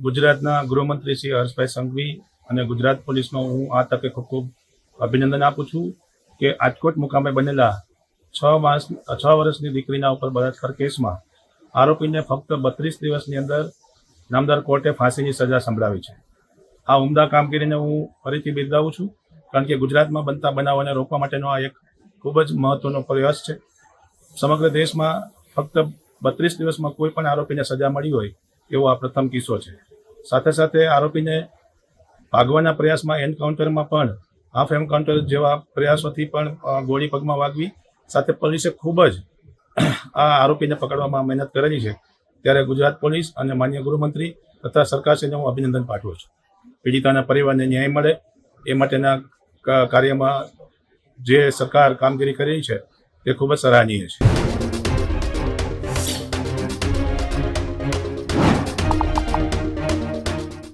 ગુજરાતના ગૃહમંત્રી શ્રી હર્ષભાઈ સંઘવી અને ગુજરાત પોલીસનો હું આ તકે ખૂબ ખૂબ અભિનંદન આપું છું કે આજકોટ મુકામે બનેલા 6 વર્ષની દીકરીના ઉપર બળાત્કાર કેસમાં આરોપીને ફક્ત 32 દિવસની અંદર નામદાર કોર્ટે ફાંસીની સજા સંભળાવી છે। આ ઉમદા કામગીરીને હું ફરીથી બિરદાવું છું, કારણ કે ગુજરાતમાં બનતા બનાવોને રોકવા માટેનો આ એક ખૂબ જ મહત્વનો પ્રયાસ છે। સમગ્ર દેશમાં ફક્ત 32 દિવસમાં કોઈ પણ આરોપીને સજા મળી હોય એવો આ પ્રથમ કિસ્સો છે। સાથે સાથે આરોપીને ભાગવાના પ્રયાસમાં એન્કાઉન્ટરમાં પણ હાફ એન્કાઉન્ટર જેવા પ્રયાસોથી પણ ગોળી પગમાં વાગવી, સાથે પોલીસે ખૂબ જ આ આરોપીને પકડવામાં મહેનત કરેલી છે। ત્યારે ગુજરાત પોલીસ અને માન્ય ગૃહમંત્રી તથા સરકારશ્રીને હું અભિનંદન પાઠવું છું। પીડિતાના પરિવારને ન્યાય મળે એ માટેના કાર્યમાં જે સરકાર કામગીરી કરી છે તે ખૂબ જ સરાહનીય છે।